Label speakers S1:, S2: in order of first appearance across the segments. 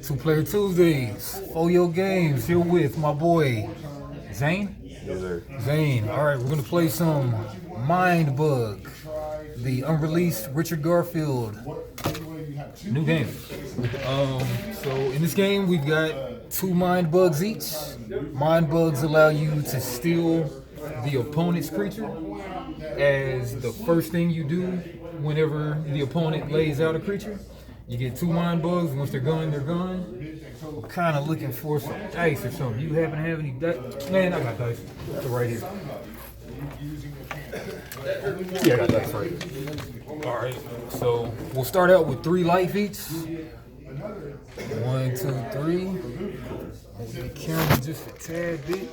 S1: Two Player Tuesdays, Folio Games, here with my boy, Zane?
S2: Yes, sir.
S1: Zane, alright, we're gonna play some Mind Bug, the unreleased Richard Garfield new game. So in this game, we've got two Mind Bugs each. Mind Bugs allow you to steal the opponent's creature as the first thing you do whenever the opponent lays out a creature. You get two Mind Bugs. Once they're gone, they're gone. I'm kind of looking for some dice or something. You happen to have any dice? Man, I got dice. They're right here. Yeah, I got dice right here. Alright, so we'll start out with 3 life each. 1, 2, 3. Hold the camera just a tad bit.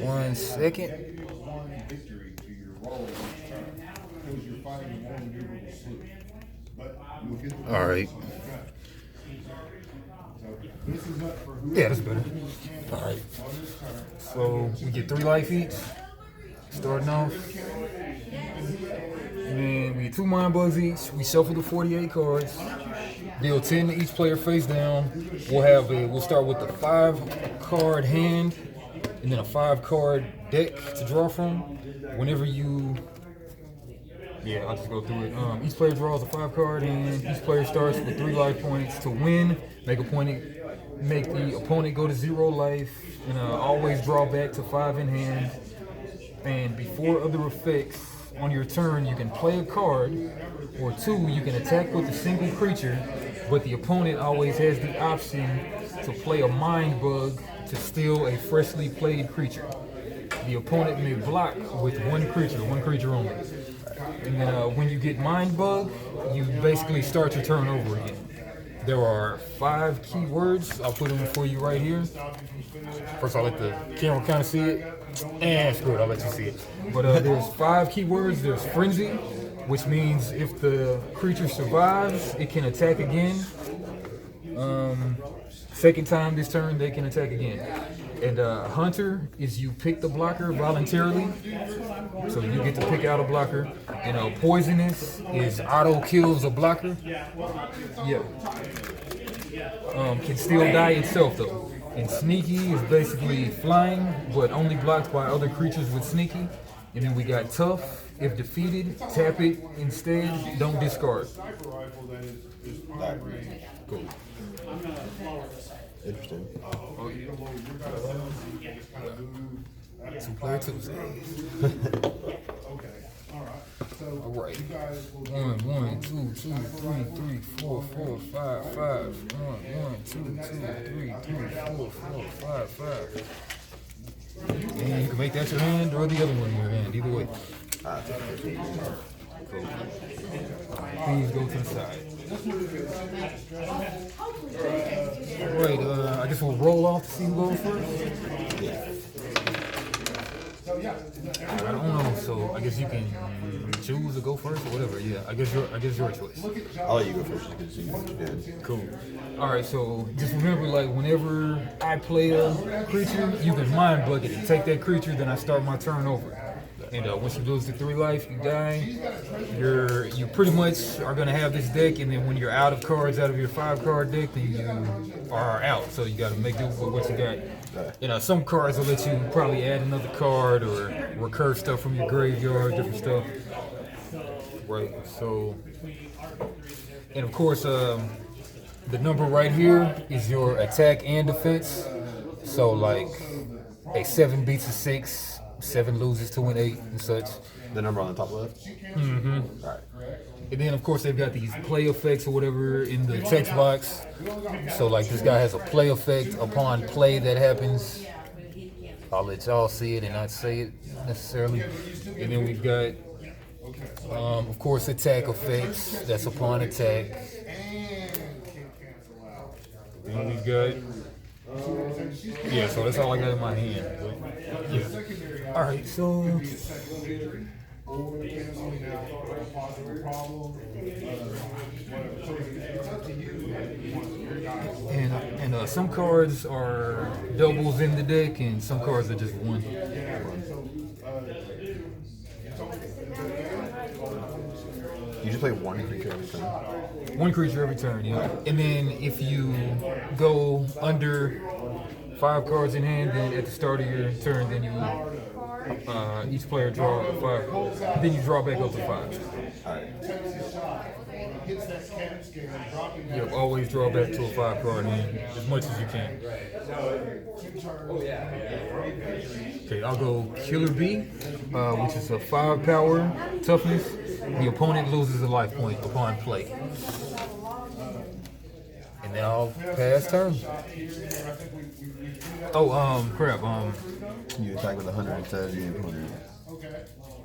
S1: 1 second. All right. Yeah, that's better. All right. So we get 3 life each. Starting off. And then we get 2 Mind Bugs each. We shuffle the 48 cards. Deal 10 to each player face down. We'll start with the 5-card hand and then a 5-card deck to draw from. Whenever you I'll just go through it. Each player draws a 5-card hand. Each player starts with 3 life points. To win, make the opponent go to 0 life, and always draw back to 5 in hand. And before other effects, on your turn, you can play a card, or 2, you can attack with a single creature, but the opponent always has the option to play a Mind Bug to steal a freshly played creature. The opponent may block with one creature only. And then when you get Mind Bug, you basically start your turn over again. There are 5 keywords. I'll put them for you right here. First, I'll let the camera kind of see it. And screw it, I'll let you see it. But there's 5 keywords. There's Frenzy, which means if the creature survives, it can attack again. Second time this turn, they can attack again. And Hunter is you pick the blocker voluntarily, so you get to pick out a blocker. And Poisonous is auto kills a blocker. Yeah. Can still die itself though. And Sneaky is basically flying, but only blocked by other creatures with Sneaky. And then we got Tough. If defeated, tap it instead. Don't discard. Cool.
S2: Interesting.
S1: Oh, yeah. 2 Player Tuesdays. All right. 1, 2, 3, 3, 4, 4, 5, 5. 1, 2, 3, 4, 5, 5. And you can make that your hand or the other one your hand, either way. Cool. Please go to the side. Alright, I guess we'll roll off to see who goes first.
S2: Yeah.
S1: I don't know, so I guess you can choose to go first or whatever. Yeah, I guess your choice.
S2: I'll let you go first because you did.
S1: Cool. Alright, so just remember, like, whenever I play a creature, you can Mind Bug it and take that creature, then I start my turn over. And once you lose to 3 life, you die. You pretty much are gonna have this deck, and then when you're out of cards out of your 5-card deck, then you are out. So you gotta make do with what you got. Some cards will let you probably add another card or recur stuff from your graveyard, different stuff. Right. So, and of course, the number right here is your attack and defense. So like a 7 beats a 6. 7 loses to an 8 and such.
S2: The number on the top left?
S1: Mm-hmm.
S2: All right.
S1: And then, of course, they've got these play effects or whatever in the text box. So, like, this guy has a play effect upon play that happens. I'll let y'all see it and not say it necessarily. And then we've got, of course, attack effects. That's upon attack. And we've got... Yeah, so that's all I got in my hand. But, yeah. All right, so and some cards are doubles in the deck, and some cards are just one.
S2: You just play one creature every turn.
S1: One creature every turn, yeah. And then if you go under 5 cards in hand, then at the start of your turn, then you each player draw 5. Then you draw back up to 5.
S2: Alright.
S1: Yep, always draw back to a 5 card hand as much as you can. Okay, I'll go Killer Bee, which is a 5 power toughness. The opponent loses a life point upon play. And then I'll pass turn. Oh, crap.
S2: You attack with 100 instead of the opponent.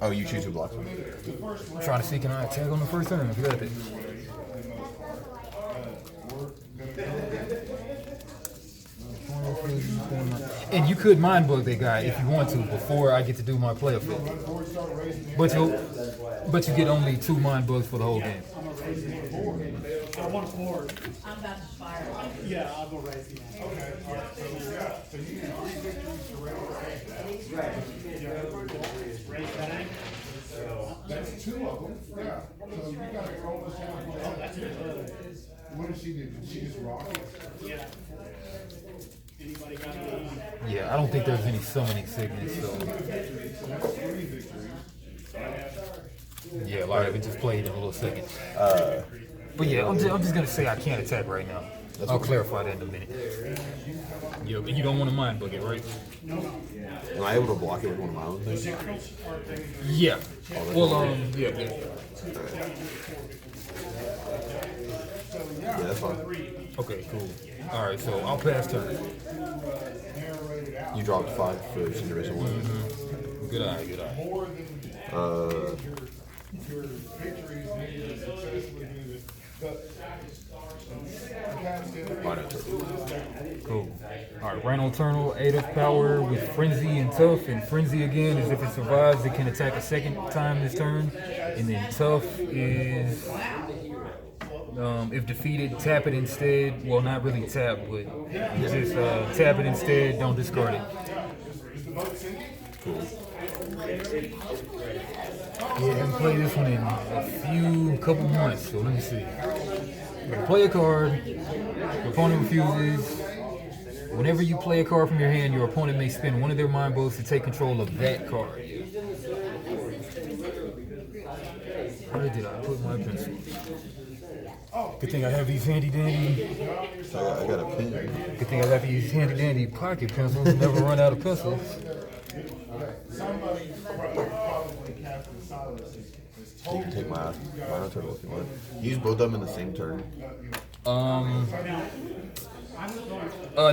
S2: Oh, you choose who blocks him.
S1: I'm trying to see, can I attack on the first turn? You got it. And you could mind bug that guy if you want to before I get to do my play effect. But you get only 2 mind bugs for the whole game.
S3: I'm about to fire. Yeah, I'll go right here. Okay. So you need 3 victories to raise that. That's 2 of them. Yeah. So you got to roll this down. Oh, that's good. What did she do? Did she just rock it? Yeah. Anybody got any?
S1: Yeah, I don't think there's any summoning sickness, so.
S3: That's 3 victories.
S1: Yeah, like I just played in a little second. But yeah, I'm just gonna say I can't attack right now. I'll clarify that in a minute. Yeah, but you don't want to mind bug it, right?
S2: Am I able to block it with one of my own things?
S1: Yeah. Well, yeah.
S2: Yeah, that's fine.
S1: Okay, cool. All right, so I'll pass turn.
S2: You dropped 5 for Cineration 1.
S1: Mm-hmm. Good eye, good eye.
S3: Your victories needed to successfully do this.
S1: Cool. Alright, Rhino Eternal, 8 of power with Frenzy and Tough. And Frenzy again is if it survives, it can attack a second time this turn. And then Tough is, if defeated, tap it instead. Well, not really tap, but just tap it instead, don't discard it.
S2: Cool.
S1: Yeah, I haven't played this one in a couple months, so let me see. Play a card, your opponent refuses. Whenever you play a card from your hand, your opponent may spend one of their mind bugs to take control of that card. Where did I put my pencil? Good thing I have these handy dandy.
S2: I got a pen.
S1: Good thing I got these handy dandy pocket pencils. Never run out of pencils.
S3: Somebody probably Captain Silas is
S2: You can take my Rhino Turtle if you want. Use both of them in the same turn.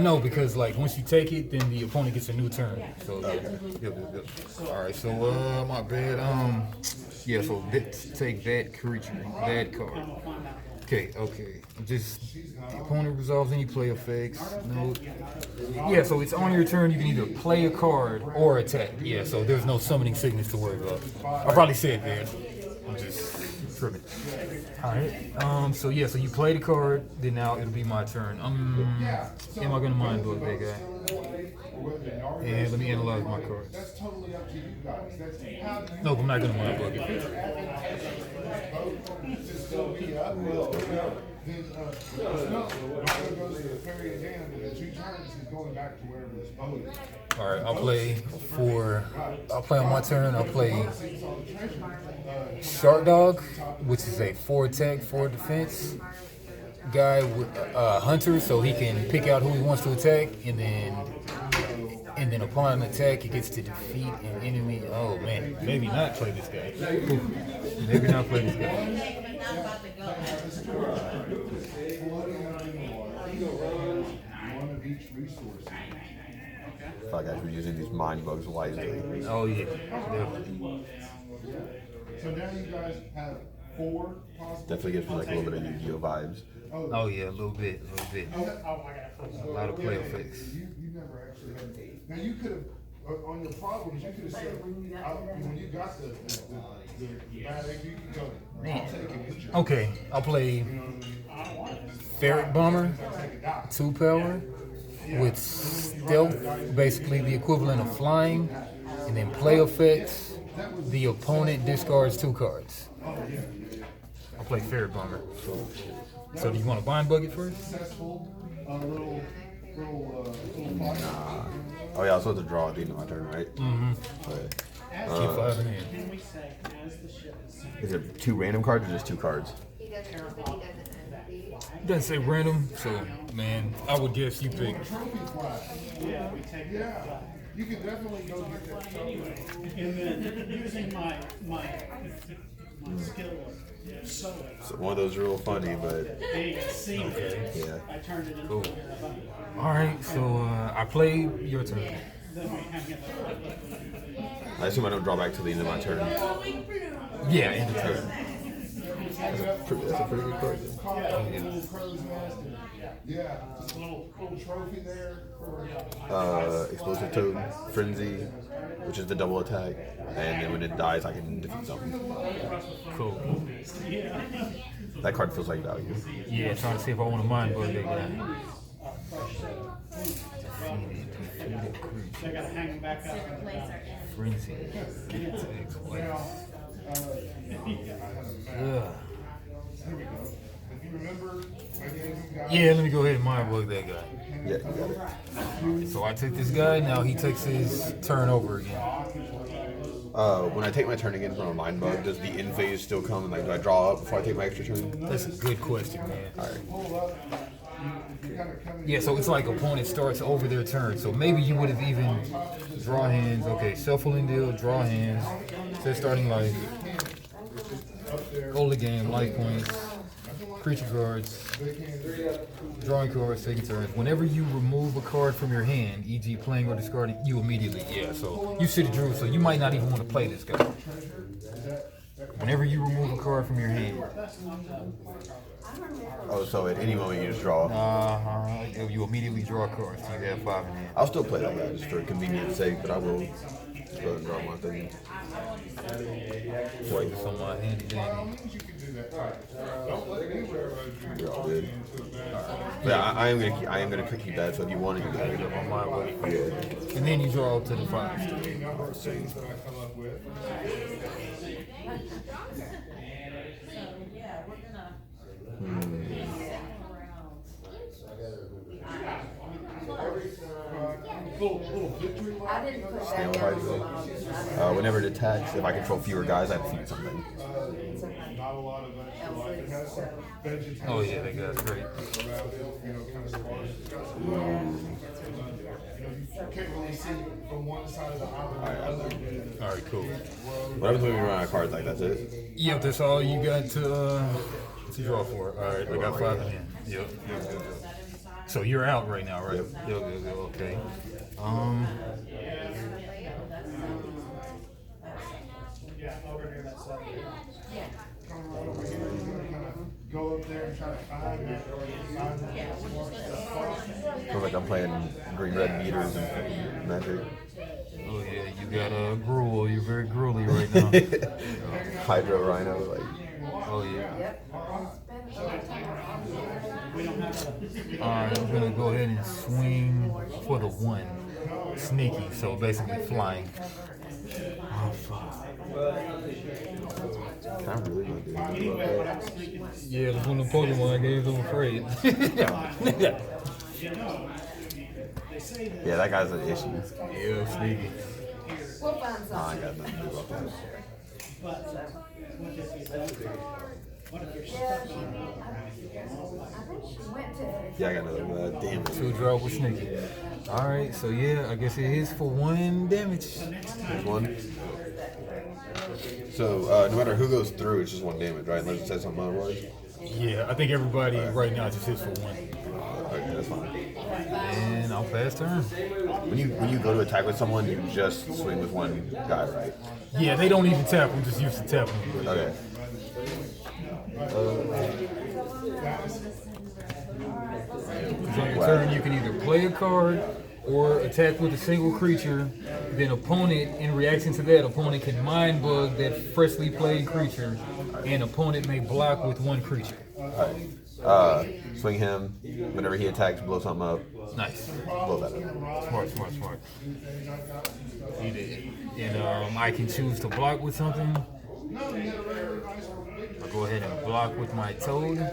S1: No, because like once you take it, then the opponent gets a new turn. So yep. All right, so my bad. Yeah, so take that creature, that card. Okay. Just the opponent resolves any play effects. No. Yeah, so it's on your turn. You can either play a card or attack. Yeah, so there's no summoning sickness to worry about. I probably said that. I'm just tripping. Alright. So you play the card, then now it'll be my turn. Am I gonna mind bug that guy? And let me analyze my cards.
S3: That's totally up to you guys.
S1: Nope, I'm not gonna mind bug it.
S3: Then goes to the fairy again, and in 2 turns he's going back to wherever this boat is.
S1: Alright, I'll play on my turn, I'll play Shark Dog, which is a 4 attack, 4 defense guy with hunter, so he can pick out who he wants to attack, and then upon an attack he gets to defeat an enemy. Oh man, maybe not play this guy. Maybe not play this guy.
S3: One of each resource.
S2: I feel like I should be using these mind bugs wisely.
S1: Oh yeah, definitely.
S3: So now you guys have 4 possible.
S2: Definitely gives me like a little bit of Yu-Gi-Oh vibes.
S1: Oh yeah, a little bit. A lot of play effects.
S3: You never actually had. Now you could have on your problems. You could have said when you got the bad egg, you could go. I'll take it.
S1: Okay, I'll play Ferret Bomber, 2 power with stealth, basically the equivalent of flying, and then play effects. The opponent discards 2 cards. play Fair Bummer. So do you want to bind bug it first?
S3: Successful, little
S2: Oh yeah, I was supposed to draw at the end of my turn, right?
S1: Mm-hmm.
S2: Okay.
S1: Keep 5 in hand.
S2: Is it 2 random cards or just 2 cards?
S1: It doesn't say random, so man, I would guess you pick.
S3: Yeah, you can definitely go get that trophy.
S4: And then using my skill of sewing,
S2: So one of those are real funny, but
S4: they see it.
S2: yeah.
S4: I turned it into
S1: Cool.
S4: a bunny.
S1: All right, so I play your turn.
S4: Then we hang it up.
S2: I assume I don't draw back till the end of my turn.
S1: Yeah, end of turn.
S2: That's a pretty good card.
S3: Little crow's nest. Yeah, just a little trophy there.
S2: Explosive Toad, Frenzy, which is the double attack, and then when it dies, I can defeat something.
S1: Cool.
S2: That card feels like value.
S1: Yeah, trying to see if I want to mind bug that guy.
S4: I gotta hang them back up.
S1: Frenzy. Get takes place. Ugh.
S3: Here we go. If you remember, I gave him guys.
S1: Yeah, let me go ahead and mind bug that guy.
S2: Yeah, you got it.
S1: So I take this guy, now he takes his turn over again.
S2: When I take my turn again from a mind bug, does the end phase still come? And like, do I draw up before I take my extra turn?
S1: That's a good question, man.
S2: Alright.
S1: Yeah, so it's like opponent starts over their turn. So maybe you would have even draw hands. Okay, shuffle and deal, draw hands. Says starting life. Hold the game, life points, creature cards, drawing cards, taking turns. Whenever you remove a card from your hand, e.g. playing or discarding, you immediately, so you should have drew, so you might not even want to play this guy. Whenever you remove a card from your hand,
S2: Oh, so at any moment you just draw.
S1: you immediately draw cards, so you have 5 in hand.
S2: I'll still play that guy just for convenience sake, but I will go ahead and draw my thing.
S1: Focus on my handy dandy.
S2: You're all good. Yeah, I am gonna keep that. So if you want to, you can pick it up on my way. Yeah.
S1: And then you draw to the 5.
S3: Little victory lap.
S2: Snail Rifle. Whenever it attacks, if I control fewer guys, I defeat something.
S3: Not a lot of extra life. It has some vegetation.
S1: Oh yeah, that guy's great.
S3: Around it, kind of sparse. It's got some you can't really see from one side of the island to the other.
S1: All right, cool.
S2: What happens when we run out of cards like that's it?
S1: Yep, that's all you got to draw for. All right, I got 5 in hand. Yep. So you're out right now, right? Yep. Okay.
S3: Go up there and try to find it.
S2: Feels like I'm playing green red meters and Magic.
S1: Oh yeah, you got a gruel. You're very gruely right now.
S2: Hydro Rhino, like.
S1: Oh yeah. Alright, I'm gonna go ahead and swing for the 1. Sneaky, so basically flying. Oh fuck.
S2: I'm really gonna do that.
S1: Yeah, that's one of the Pokemon games I'm afraid.
S2: Yeah, that guy's an issue.
S1: Yeah, sneaky.
S5: We'll find
S2: I
S5: something.
S2: got nothing to do about that.
S4: What if you're
S5: Yeah,
S4: stuck on it?
S5: I think she went to.
S2: Yeah, I got another damn it.
S1: 2 draw with sneaky. Alright, so yeah, I guess it is for 1 damage.
S2: There's one. So, no matter who goes through, it's just 1 damage, right? Unless it says something otherwise.
S1: Yeah, I think everybody right now just hits for 1.
S2: Okay, that's fine.
S1: And I'll pass turn.
S2: When you go to attack with someone, you just swing with 1 guy, right?
S1: Yeah, they don't even tap them, just use the tap them.
S2: Okay.
S1: On your turn, you can either play a card or attack with a single creature. Then opponent, in reaction to that, opponent can mind bug that freshly played creature, and opponent may block with 1 creature.
S2: Alright. Swing him. Whenever he attacks, blow something up.
S1: Nice.
S2: Blow that up.
S1: Smart. He did. And I can choose to block with something. I'll go ahead and block with my Toad.
S2: Yep.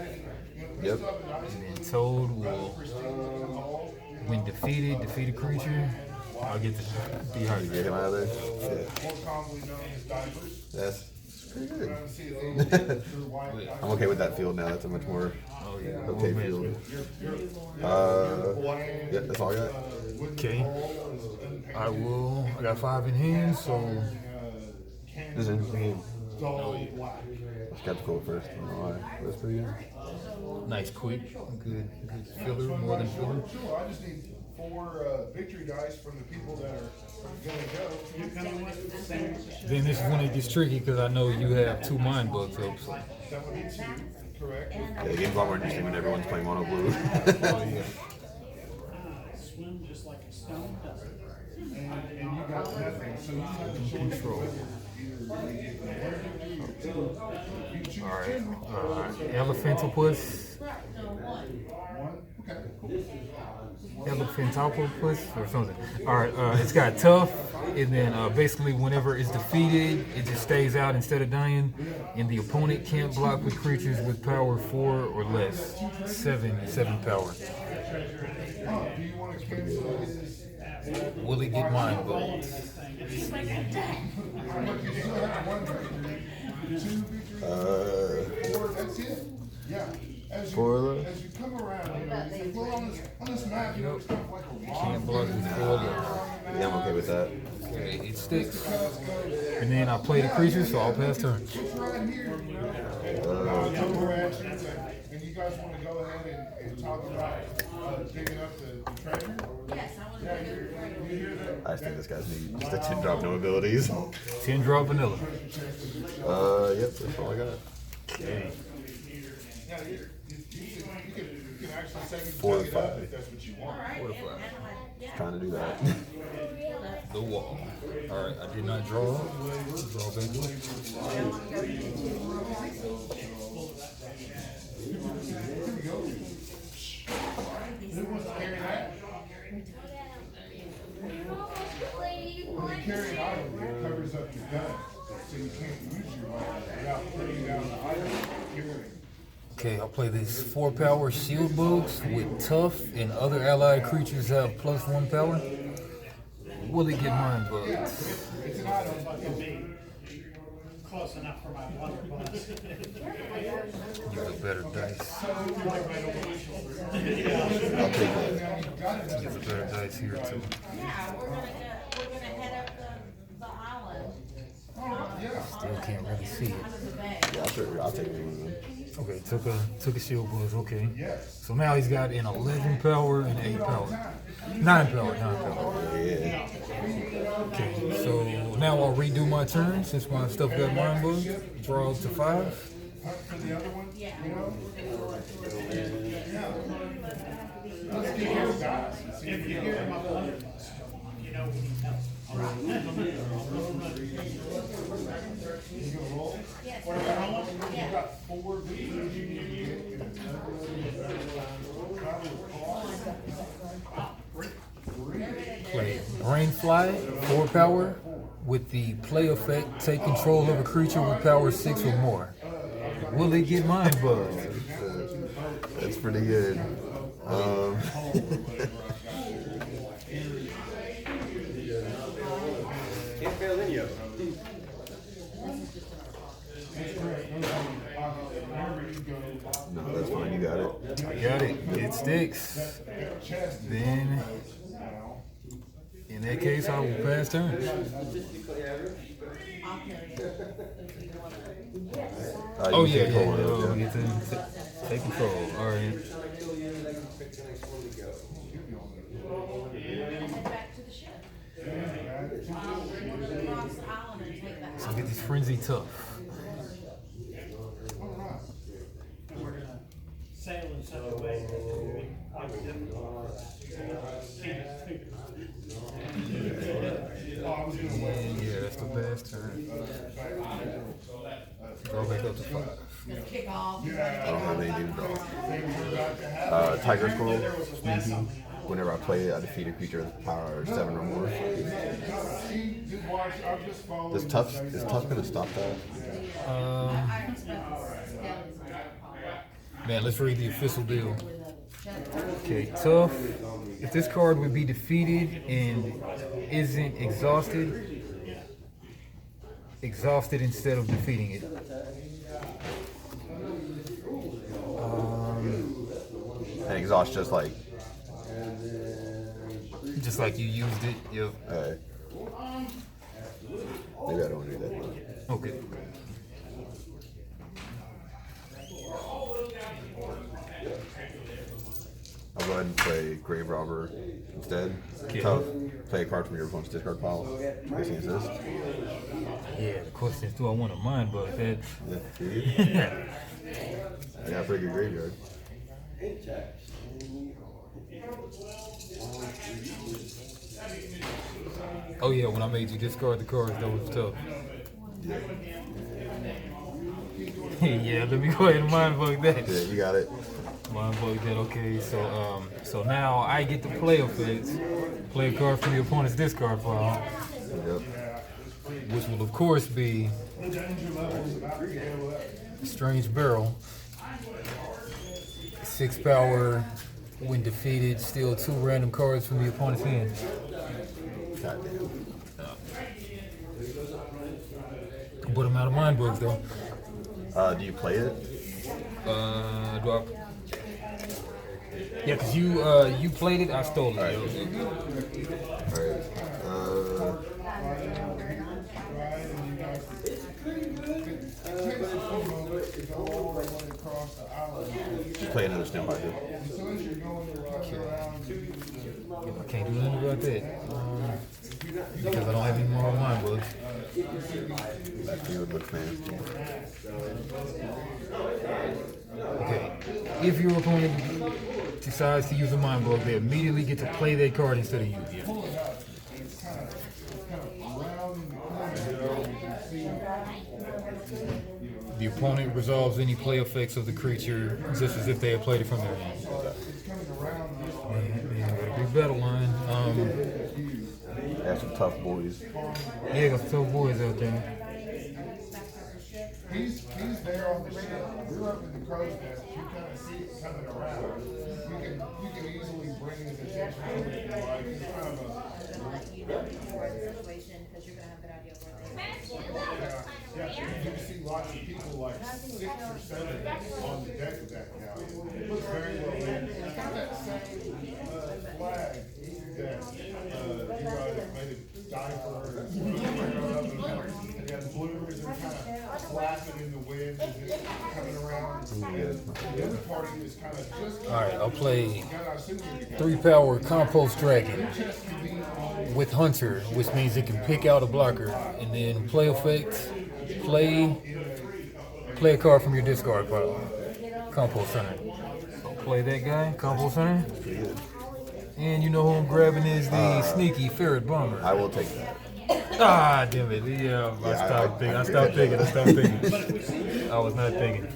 S1: And then Toad will, when defeat a creature, I'll get to
S2: You
S1: dehydrate.
S2: get him out of there? Yeah.
S3: More commonly known as diapers.
S2: That's pretty good.
S3: See a little picture white diapers.
S2: I'm okay with that field now. That's a much more
S1: Oh yeah.
S2: okay field. Yeah, that's all I got.
S1: Okay. I got 5 in hand, so
S2: Listen, you
S3: Dull black.
S2: skeptical at first. I don't know why. That's pretty good.
S1: nice quick, good filler, more than filler.
S3: Sure, I just need 4 victory dice from the people that are gonna go.
S4: You coming with the same?
S1: Then this is when it gets tricky because I know you have 2 mind bugs up. So.
S3: That would be 2, correct?
S2: Yeah, the game's a lot more interesting when everyone's playing mono blue.
S4: Swim just like a stone does.
S3: And you got nothing, so you have the choice.
S1: Control.
S3: You choose
S1: Alright, Elephantopus.
S3: one. Okay, cool.
S1: Elephantopus or something. Alright, it's got tough, and then basically whenever it's defeated, it just stays out instead of dying, and the opponent can't block with creatures with power 4 or less. 7 power.
S3: Do you want to cancel his?
S1: Will it get mind bugs?
S3: Look, you still have 1 victory, 2 victories, 4. That's it. Yeah. As you come around, you know, you say, well, on this map, you know, it's kind of like a
S1: Can't block with 4 or less.
S2: Yeah, I'm okay with that.
S1: Okay, it sticks. And then I play the creature, so I'll pass turn.
S3: It's right here. And we're actually, and you guys want to go ahead and talk about digging up the treasure?
S5: Yes, I want to go to
S3: You hear that?
S2: I just think this guy's neat. Just a 10 drop no abilities.
S1: 10 drop vanilla.
S2: Yep, that's all I got.
S1: Okay.
S3: Yeah, you can actually say you
S2: 4 or
S3: dig it up
S2: 5.
S3: if that's what you want.
S2: Trying to do that.
S1: The wall. Alright, I did not draw. Draw back.
S3: Who wants to carry that? Well, you carry an item, it covers up your gun, so you can't use your weapon without putting down the item you're carrying.
S1: Okay, I'll play these 4 power shield bugs with tough, and other allied creatures have +1 power. Will it get mind bugs?
S3: It's an item.
S4: Close enough for my water bus.
S1: Use a better dice.
S2: I'll take that.
S1: Use a better dice here too.
S5: Yeah, we're gonna head up the island.
S1: Still can't really see it.
S2: Yeah, I'll take one of them.
S1: Okay, took a shield buzz, okay. So now he's got an 11 power and 8 power. 9 power.
S2: Yeah.
S1: Okay, so now I'll redo my turn since my stuff got mind bugs. Draw up to 5.
S3: For the other one, you know? Let's get your guys. and see
S4: If you hear him up under us, you know we need help. All right.
S3: You gonna roll?
S5: Yes.
S3: You got 4 victories you need to get in a travel with
S1: Play Brainfly, 4 power. With the play effect, take control of a creature with power 6 or more. Will it get mind bugs?
S2: That's pretty good.
S6: Can't fail any of them.
S2: No, that's fine. You got it.
S1: I got it. It sticks. Then, in that case, I will pass turn. Oh
S2: You
S1: yeah,
S2: can
S1: yeah,
S2: take one of those,
S1: yeah. Get to take control. All right.
S5: And head back to the ship. Across the island and take that.
S1: So get this frenzy tough.
S4: We're gonna sail in such a way that it will be quite difficult.
S1: And yeah, that's the best turn. Draw back up to 5.
S5: Just kick off.
S2: I don't have anything to draw. Tiger Squirrel, Sneaky, whenever I play it, I defeat a creature with power 7 or more. Is tough gonna stop that?
S1: Man, let's read the official deal. Okay, tough. If this card would be defeated and isn't exhausted instead of defeating it.
S2: And exhaust just like
S1: you used it. Yep.
S2: alright. Maybe I don't want to do that.
S1: Okay.
S2: I'll go ahead and play Grave Robber instead.
S1: Okay.
S2: Tough. Play a card from your opponent's discard pile. Facing assist.
S1: Yeah, the question is, do I want to mind bug that?
S2: Yeah, see? I got a pretty good graveyard.
S1: Oh yeah, when I made you discard the cards, that was tough. Yeah, let me go ahead and mind bug that.
S2: Yeah, you got it.
S1: Mind bug that. Okay, so now I get to play effects. Play a card from your opponent's discard pile,
S2: Yep.
S1: which will of course be Strange Barrel. 6 power. When defeated, steal 2 random cards from the opponent's hand.
S2: Goddamn.
S1: But I'm out of mind bugs though.
S2: Do you play it?
S1: Do I? Yeah, cause you played it, I stole it.
S2: Alright.
S1: Yo.
S2: Alright. Just play another Snow Hydra.
S1: I can't do nothing about that. Because I don't have any more of mind bugs.
S2: Back to you, Book Man.
S1: Okay. If your opponent decides to use a mind bug, they immediately get to play that card instead of you. Yeah. The opponent resolves any play effects of the creature just as if they had played it from their hand. Man, got a big battle line.
S2: They have some tough boys.
S1: Yeah, got some tough boys out there.
S3: He's there on the ship. We're up in the crow's nest. You kind of see it coming around. You can easily bring his attention to it if you like. He's kind of a
S6: situation because you're gonna have a good idea of where they
S3: yeah. You see lots of people like 6 or 7 on the deck of that guy. It looks very well lit. It's got that same flag that you guys made a diaper and the bloomers are kind of flapping in the wind as it's coming around. The other party is kind of just.
S1: Alright, I'll play 3 power Compost Dragon with Hunter, which means it can pick out a blocker, and then play effects, play a card from your discard pile. Compost Hunter. So play that guy, Compost Hunter. And you know who I'm grabbing is the sneaky Ferret Bomber.
S2: I will take that.
S1: Ah, damn it. Yeah, I stopped thinking. I was not thinking.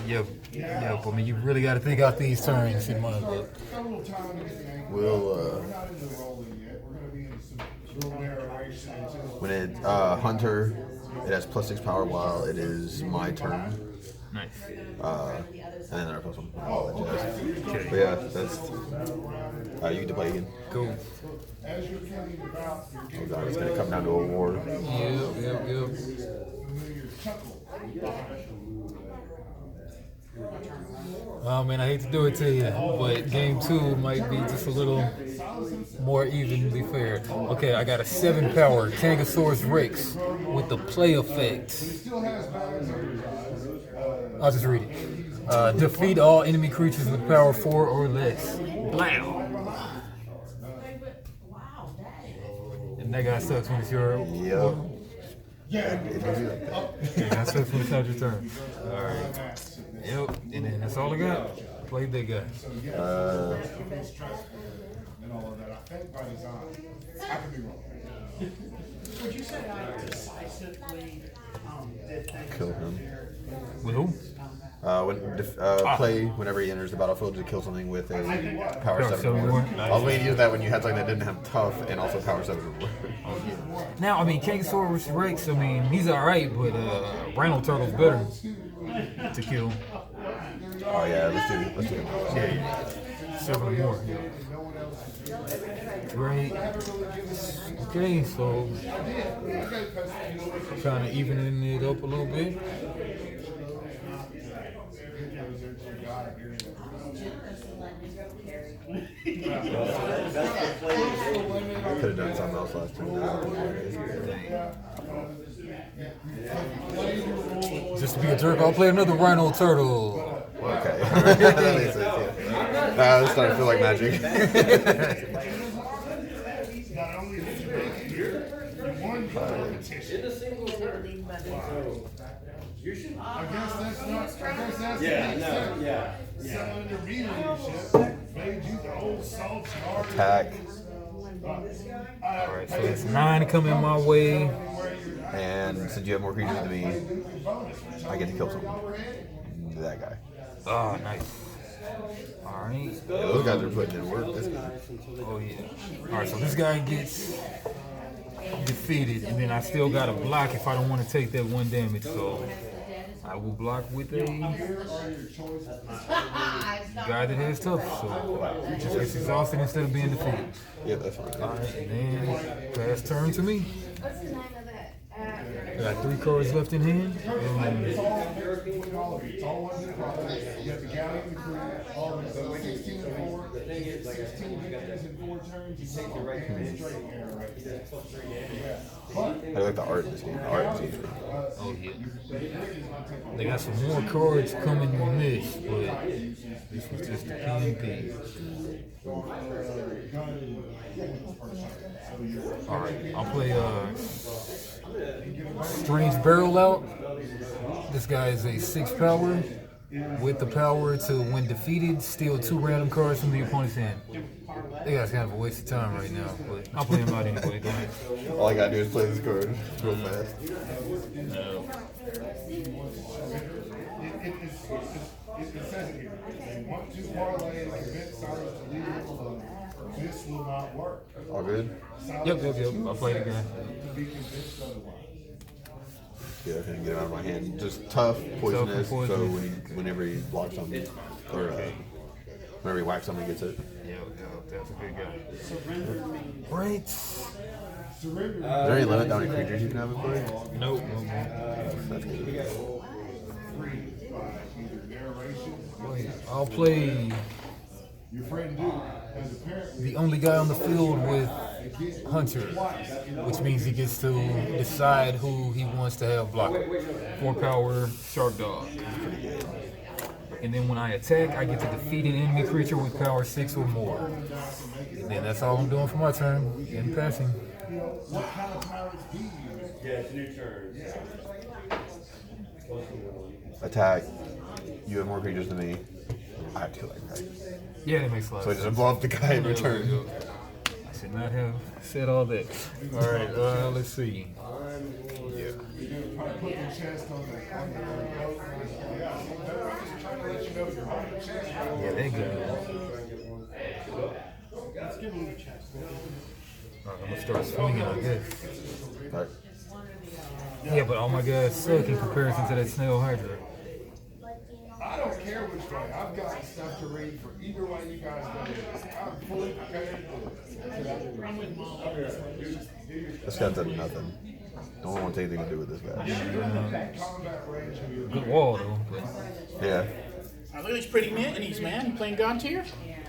S1: Yep. I mean, you really got to think out these turns in my book.
S2: We'll, when it, Hunter, it has +6 power while it is my turn.
S1: Nice.
S2: And then there are plus 1. I'll let you guys. But yeah, that's, you get to play again.
S1: Cool.
S2: Oh god, it's gonna come down to a war.
S1: Yep. Oh man, I hate to do it to you, but game 2 might be just a little more evenly fair. Okay, I got a 7 power Tangosaurus Rex with the play effect. I'll just read it. Defeat all enemy creatures with power 4 or less. Blam! And that guy sucks when it's your.
S2: Yep.
S1: Okay, that sucks when it's not your turn. Alright. Yep, and then that's all I got. Play that guy.
S3: And all of that, I think by design. I could be wrong.
S4: Would you say I decisively did things
S2: Kill him.
S1: With who?
S2: Play whenever he enters the battlefield to kill something with a power
S1: Power
S2: 7 or
S1: 7
S2: more.
S1: or more.
S2: I was waiting to use that when you had something that didn't have tough and also power 7 or more.
S1: Now, I mean, Kangasaurus Rex, I mean, he's alright, but Rhino Turtle's better to kill.
S2: Oh yeah, let's do it.
S1: Yeah. 7 or more, yeah. Right. Okay, so kind of evening it up a little bit.
S2: Could have done something else last turn.
S1: Just to be a jerk, I'll play another Rhino Turtle.
S2: Okay. That makes sense, yeah. Nah, this starting to feel like magic.
S3: Not only did you make it here, you won the competition. I guess that's some under me leadership made you the old salt guard.
S2: Attack.
S1: Alright, so it's 9 coming my way.
S2: And since you have more creatures than me, I get to kill someone. That guy.
S1: Oh, nice. Alright.
S2: Yeah, those guys are putting in work this game.
S1: Oh, yeah. Alright, so this guy gets defeated, and then I still got to block if I don't want to take that 1 damage. So I will block with a guy that has tough. So it just gets exhausted instead of being defeated.
S2: Yeah, that's fine.
S1: Alright, and then pass turn to me.
S6: What's the name of that?
S1: Got 3 cards left in hand.
S3: It's all one new product. You have the galleon, the crew, all of it. So 16 and 4, 16 victories in 4 turns. You take the damn straight arrow right there.
S2: I like the art in this game. The art is easy.
S1: Oh, yeah. They got some more cards coming in this, but this was just the PNP. Alright, I'll play Strange Barrel out. This guy is a 6 power with the power to, when defeated, steal 2 random cards from the opponent's hand. That guy's kind of a waste of time right now, but I'll play him out anyway. Go ahead.
S2: All I gotta do is play this card real fast.
S3: It says it here. They want to parlay and convince Cyrus to leave him alone. This will not work.
S2: All good?
S1: Yep. I'll play the guy.
S3: To be convinced otherwise.
S2: Yeah, I can get him out of my hand. Just tough, poisonous.
S1: Tough and
S2: So
S1: poisonous.
S2: whenever he blocks something, or whenever he whacks something, he gets it.
S1: Yeah, that's a good guy. Right.
S3: Surrender.
S2: Is there any limit on how many creatures you can have in play?
S1: Nope.
S2: That's good.
S3: Free by either narration.
S1: I'll play
S3: Your friend Duke has apparently
S1: the only guy on the field with Hunter, which means he gets to decide who he wants to have block. 4 power, Shark Dog. And then when I attack, I get to defeat an enemy creature with power 6 or more. And then that's all I'm doing for my turn, and passing.
S3: what kind of pirates do you use?
S4: Yeah, it's new turn.
S2: Attack. You have more creatures than me. I have to kill that guy.
S1: Yeah, that makes a lot
S2: So I
S1: of
S2: just
S1: sense.
S2: blow up the guy in return.
S1: I should not have said all that. All right, let's see.
S3: You're gonna probably put your chest on the boat. Yeah, I'm just trying to let you know you're on the chest.
S1: Yeah, they good.
S3: Let's give him the chest.
S1: I'm gonna start swinging, I guess.
S2: Alright.
S1: Yeah, but all my guys suck in comparison to that snail hydra.
S3: I don't care which way. I've got stuff to read for either way you guys go. I'm fully prepared
S2: This guy's done nothing. No one wants anything to do with this guy.
S3: combat range.
S1: Good wall though. But
S2: Yeah.
S7: Look at these pretty minis, man. You playing God tier?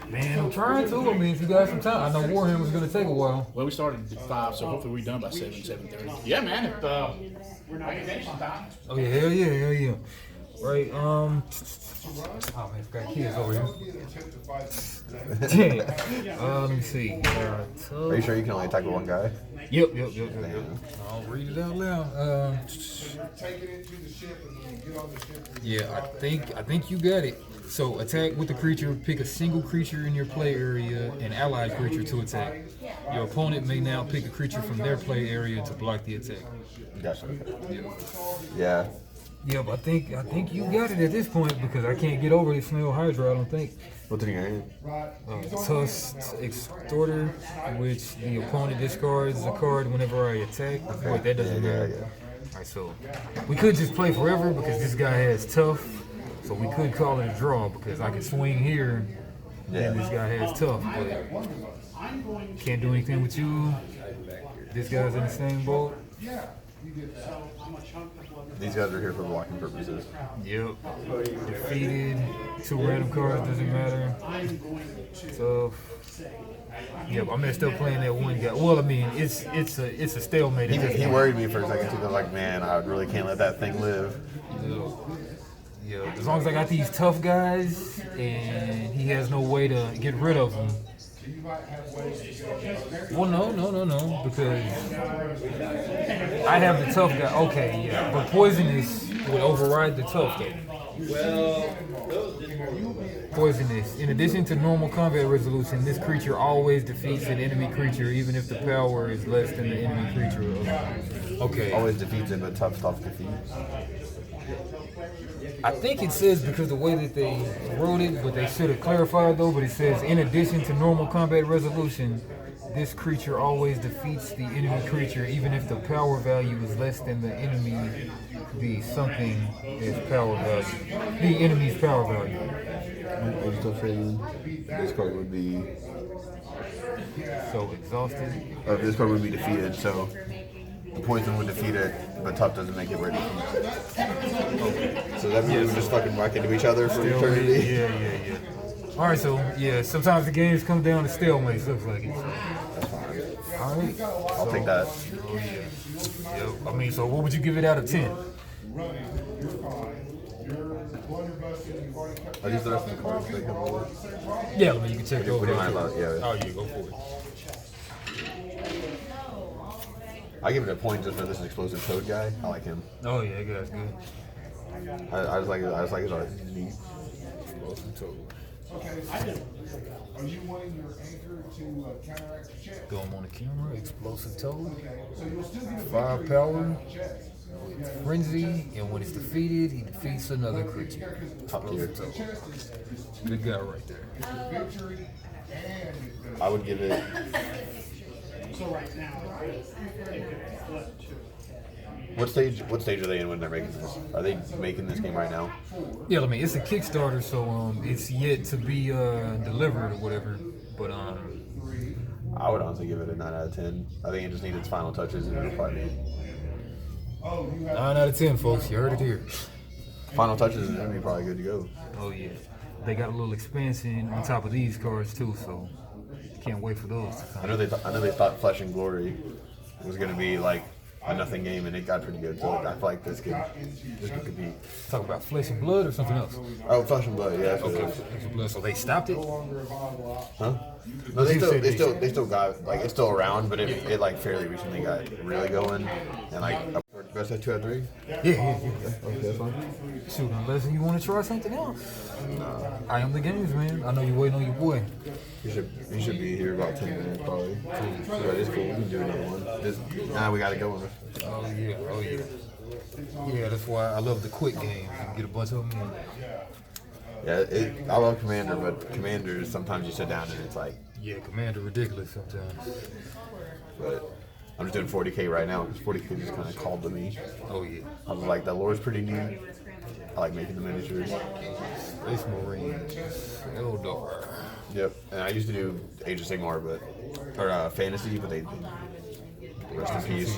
S1: man, I'm trying to. I mean, if you got some time, I know Warhammer's gonna take a while.
S7: Well, we started at 5, so hopefully we're done by 7:30. Yeah, man. If we're not finishing time.
S1: Oh yeah, hell yeah. Right, oh man, I forgot kids over here. Dang. Let me see.
S2: Are you sure you can only attack with one guy?
S1: Yep. I'll read it out loud.
S3: Take it into the ship and then get on the ship.
S1: Yeah, I think you got it. So attack with the creature, pick a single creature in your play area, an allied creature to attack. Your opponent may now pick a creature from their play area to block the attack.
S2: Gotcha. Yeah.
S1: Yep, I think you got it at this point because I can't get over this snail hydra. I don't think.
S2: What's in your hand?
S1: Tusk Extorter, which the opponent discards a card whenever I attack. Wait, that doesn't matter. Alright, so we could just play forever because this guy has tough. So we could call it a draw because I could swing here and this guy has tough. But can't do anything with you. This guy's in the same boat.
S2: These guys are here for blocking purposes.
S1: Yep. Defeated. 2 random cards, doesn't matter. So, yep, I messed up playing that one guy. Well, I mean, it's a stalemate.
S2: He worried me for a second too. I was like, man, I really can't let that thing live.
S1: Yeah, as long as I got these tough guys and he has no way to get rid of them. Well, no, because I have the tough guy. Okay, yeah, but poisonous would override the tough though. Poisonous. In addition to normal combat resolution, this creature always defeats an enemy creature, even if the power is less than the enemy creature. Okay.
S2: Always defeats him, but tough stuff defeats.
S1: I think it says because the way that they wrote it, but they should have clarified though, but it says in addition to normal combat resolution, this creature always defeats the enemy creature even if the power value is less than the enemy, the something is power value. The enemy's power value.
S2: I'm still saying this card would be...
S1: So exhausted.
S2: This card would be defeated, so the poison would defeat it, but tough doesn't make it ready. So that means we just fucking whack into each other for eternity.
S1: Yeah. Alright, so yeah, sometimes the games come down to stalemates, looks like it. Alright.
S2: I'll take that.
S1: Oh yeah. Yep. I mean, so what would you give it out of 10?
S2: Are these the rest of the cards they come over?
S1: Yeah, I mean, you can check over
S2: What am I
S1: there.
S2: allowed? Yeah.
S1: Oh yeah, go for it.
S2: I give it a point just for this explosive toad guy. I like him.
S1: Oh yeah, that guy's good.
S2: I just like his art. He's neat.
S1: Explosive toad.
S3: Are you wanting your anchor to counteract the check?
S1: Go on the camera, explosive toad.
S3: So you'll still get a
S1: 5 power. Frenzy, and when it's defeated, he defeats another creature.
S2: Top tier.
S1: Good guy right there.
S3: victory and
S2: I would give it.
S4: So right now, it could flip to.
S2: What stage are they in when they're making this? Are they making this game right now?
S1: Yeah, I mean it's a Kickstarter, so it's yet to be delivered or whatever. But
S2: I would honestly give it a 9 out of 10. I think it just needs its final touches and it'll probably be
S1: 9 out of 10, folks. You heard it here.
S2: final touches and it'll be probably good to go.
S1: Oh yeah, they got a little expansion on top of these cards too, so can't wait for those to come.
S2: I know they thought Flesh and Glory was gonna be like a nothing game, and it got pretty good. So I feel like this could compete.
S1: Talk about Flesh and Blood or something else.
S2: Oh, Flesh and Blood, yeah. That's what it is.
S1: Flesh and Blood. So they stopped it.
S2: Huh? No, they still got like it's still around, but it like fairly recently got really going, and like best of 2 out of 3.
S1: Yeah.
S2: Okay, that's fine.
S1: Shoot, unless you want to try something else. I am the games man. I know you're waiting on your boy.
S2: He should be here about 10 minutes probably. But it's cool. We can do another one. Now we gotta go.
S1: Oh yeah. Yeah, that's why I love the quick games. You can get a bunch of them in.
S2: Yeah, I love Commander, but Commanders sometimes you sit down and it's like.
S1: Yeah, Commander ridiculous sometimes.
S2: But I'm just doing 40K right now because 40K just kind of called to me.
S1: Oh yeah.
S2: I was like, that lore's pretty neat. I like making the miniatures.
S1: Space Marines, Eldar.
S2: Yep, and I used to do Age of Sigmar, or fantasy, but they rest in peace.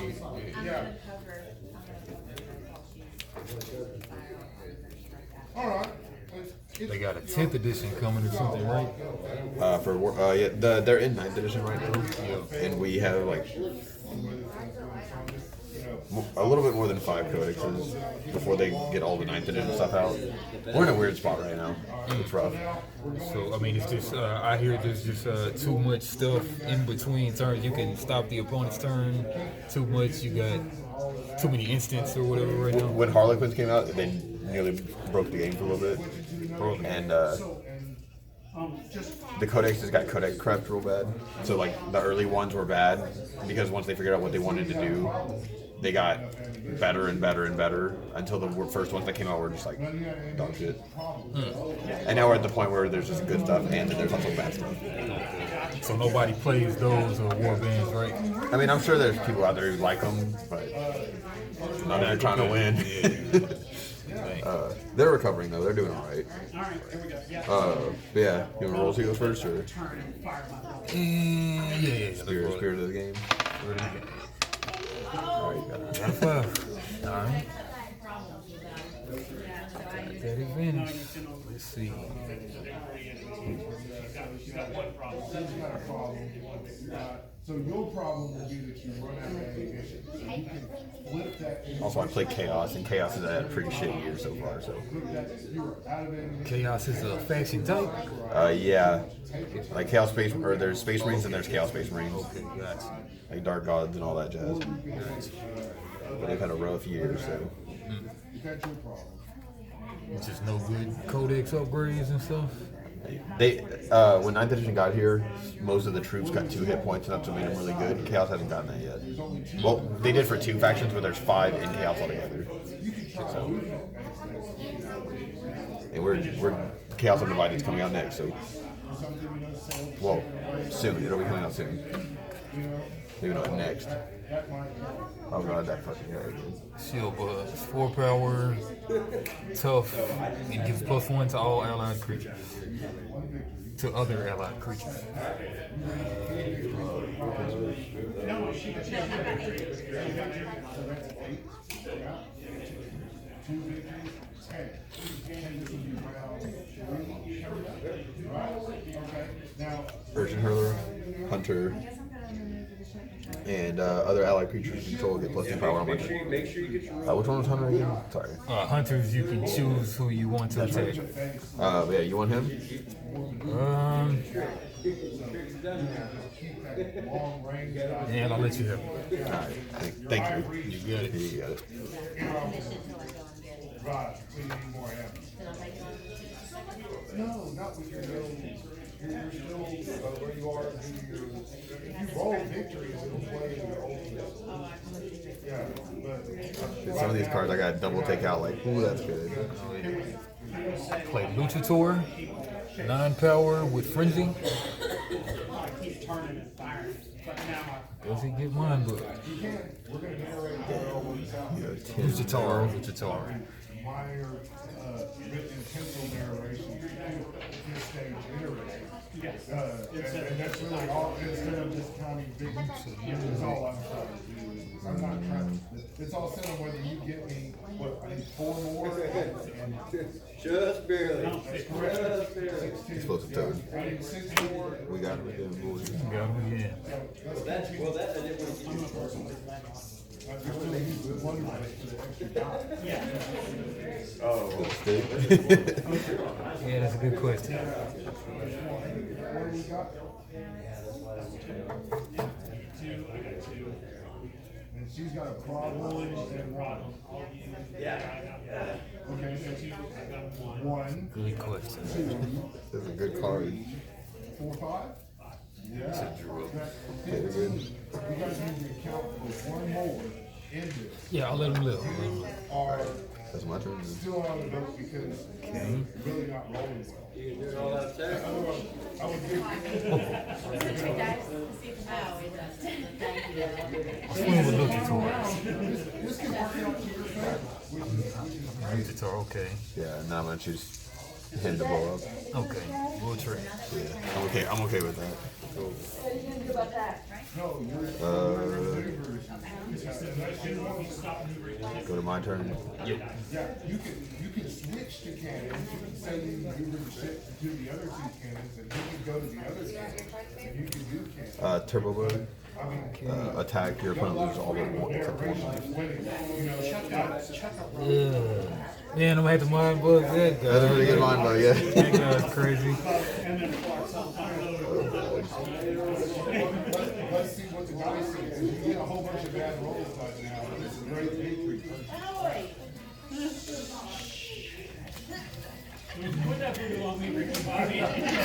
S1: They got a 10th edition coming or something, right?
S2: They're in 9th edition right now, and we have like a little bit more than 5 codexes before they get all the 9th edition stuff out. We're in a weird spot right now. It's rough.
S1: So, I mean, it's just, I hear there's just too much stuff in between turns. You can stop the opponent's turn too much. You got too many instants or whatever right now.
S2: When Harlequins came out, they nearly broke the game for a little bit. And
S4: Just
S2: The Codex got Codex crept real bad. So like the early ones were bad because once they figured out what they wanted to do, they got better and better and better until the first ones that came out were just like dog shit. And now we're at the point where there's just good stuff and then there's also bad stuff.
S1: So nobody plays those war bands, right?
S2: I mean, I'm sure there's people out there who like them, but none of them are trying to win. They're recovering though. They're doing all right. But yeah, you want Rolls to go first or
S1: Yeah.
S2: Spirit of the game? All right, you got it.
S1: All right. That advantage. Let's see.
S4: she's got one problem.
S3: She's got a problem. So your problem will be that you run out of ammunition. So you can flip that.
S2: Also, I played Chaos, and Chaos has had a pretty shitty year so far. So,
S3: You're out of ammunition.
S1: Chaos is a faction type.
S2: yeah, like Chaos Space, or there's Space Marines and there's Chaos Space Marines,
S1: Okay, gotcha.
S2: like Dark Gods and all that jazz. But they've had a rough year, so.
S3: That's your problem.
S1: Just no good codex upgrades and stuff.
S2: They, when 9th edition got here, most of the troops got 2 hit points, and that's what made them really good. Chaos hasn't gotten that yet. Well, they did for 2 factions, but there's 5 in Chaos altogether. So, and we're Chaos Undivided is coming out next, so well, soon it'll be coming out soon. Maybe not next. Oh god, that fucking guy again.
S1: Shield buff, 4 power, tough, and gives +1 to all allied creatures. To other allied creatures.
S2: Urgent Hurler, Hunter, and other allied creatures you control get +2 power on my turn. Which one was Hunter again? Sorry.
S1: Hunters, you can choose who you want to attack.
S2: Yeah, you want him?
S1: And I'll let you have it.
S2: Alright, thank you.
S1: You got it.
S2: You got it.
S3: Right, so you need more ammo. No, not with your nose. You're still where you are. If you roll victories, it'll play in your ultimate. Yeah, but
S2: Some of these cards I got double take out, like, ooh, that's good.
S1: Play Luchator, 9 power with Frenzy.
S4: Keep turning and firing, but now
S1: Does he get one? But
S3: we're going to generate
S1: Luchator.
S3: minor written pencil narration to this stage iteration. And that's really all, instead of just counting big, it's all I'm trying to do. I'm not trying to, it's all set on whether you get me, what, I need 4 more? And
S8: Just barely.
S3: that's correct. 16.
S2: Explosive Toad.
S3: I need 6 more.
S2: We got him again, boys.
S1: Got him again.
S8: That I didn't want to use.
S3: I still use the one for the extra dot.
S1: Yeah, that's a good question.
S3: What do we got? And she's got a problem and okay, so 1,
S1: Good question.
S3: 2,
S2: That's a good card.
S3: 4, 5. Yeah.
S2: Okay, good.
S3: We gotta use the account for 1 more in this.
S1: Yeah, I'll let him live.
S3: Are
S2: That's my turn.
S3: still on the boat because really not rolling well.
S8: Doing all that text.
S3: Otherwise, I would give
S1: Swing with Luchator.
S3: this can work out to your favor.
S1: Luchator, okay.
S2: Yeah, now I'm gonna choose him to blow up.
S1: Okay, we'll trade.
S2: Yeah, I'm okay with that. Go to my turn.
S3: Yeah, you can switch to cannons. You can say you do the shit to do the other 2 cannons, and you can go to the other cannons, and you can do cannons.
S2: Turbo Bug.
S3: I mean,
S2: Attack, your opponent loses all but 1 except 1 life.
S3: winning, you know,
S1: Yeah. Man, I'm gonna have to mind bug that
S2: That's a
S1: guy.
S2: pretty good mind, though, yeah.
S1: That guy's crazy.
S3: let's see what the dice is. You get a whole bunch of bad rolls right now. This is a great victory.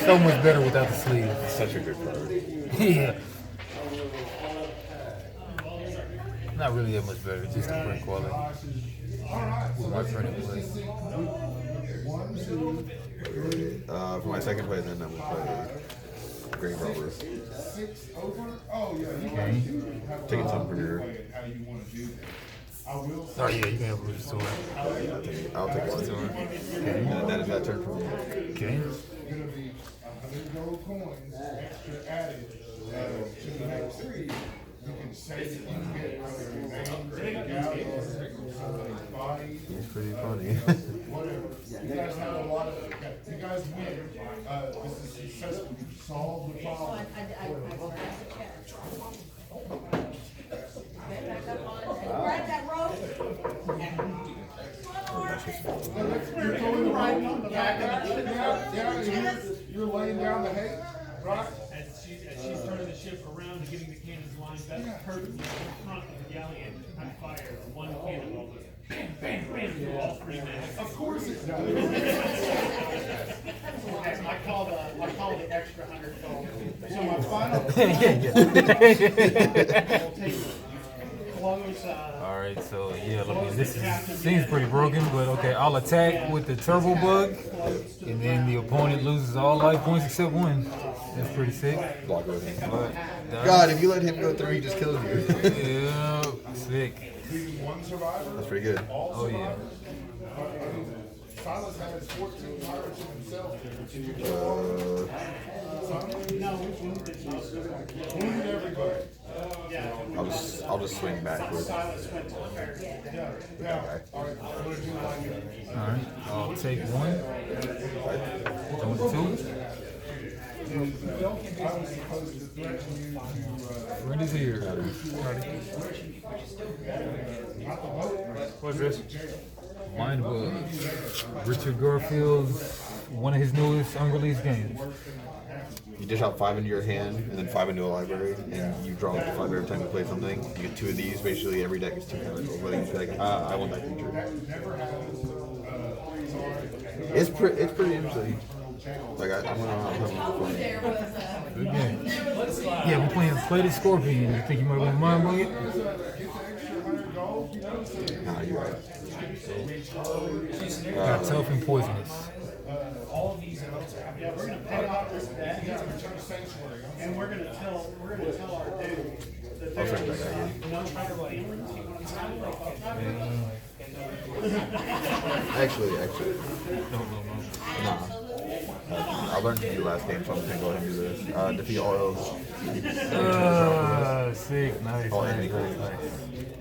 S1: So much better without the sleeve.
S2: Such a good card.
S1: Yeah. Not really that much better, just the print quality. With my printed play.
S2: For my second play, then I'm gonna play Grave Robber.
S1: Okay.
S2: Taking something from your.
S1: Oh yeah, you can have a restore.
S2: I'll take one.
S1: Okay.
S2: And that is that turn from you.
S1: Okay.
S3: Gonna be 100 gold coins extra added to the next three. You can say that you can get whether your name, galley, body,
S2: It's pretty funny.
S3: whatever. You guys have a lot of, you guys win. This is successful. You solve the problem.
S5: Grab that rope.
S3: You're going the right you're laying down the hay, right?
S4: As she's turning the ship around and getting the cannons lined up perfectly in front of the galleon, I fire one cannon roll. Bam, bam, bam, through all three men.
S3: Of course it does.
S7: I call the extra 100 gold.
S3: So my final.
S1: All right, so yeah, look, this seems pretty broken, but okay, I'll attack with the turbo bug, and then the opponent loses all life points except one. That's pretty sick.
S2: Block with him.
S1: But
S2: God, if you let him go through, he just kills you.
S1: yeah, sick.
S3: One survivor.
S2: That's pretty good.
S1: Oh yeah.
S3: Silas has 14 pirates in himself. Wounded everybody.
S2: I'll just swing backwards.
S3: Yeah. All right.
S1: All right, I'll take one. Number two.
S3: I was supposed to threaten you to,
S1: Friend is here.
S7: What's this?
S1: Mind Bug. Richard Garfield's one of his newest unreleased games.
S2: You dish out 5 into your hand and then 5 into a library, and you draw 5 every time you play something. You get 2 of these. Basically, every deck is 2 cards. Whether you feel like, I want that creature. It's pretty interesting. Like I'm gonna have fun.
S1: Good game. Yeah, we're playing Plated Scorpion. You think you might want to mind bug it?
S2: Nah, you're right.
S1: Got tough and poisonous.
S4: Yeah, we're gonna pay off this debt, and we're gonna tell our dude that
S2: I'll send it back at you.
S4: no try to like.
S2: Actually,
S1: No.
S2: nah. I learned to do last game, so I'm just gonna go ahead and do this. Defeat all else.
S1: Sick. Nice.
S2: All
S1: Nice.
S2: enemy cards.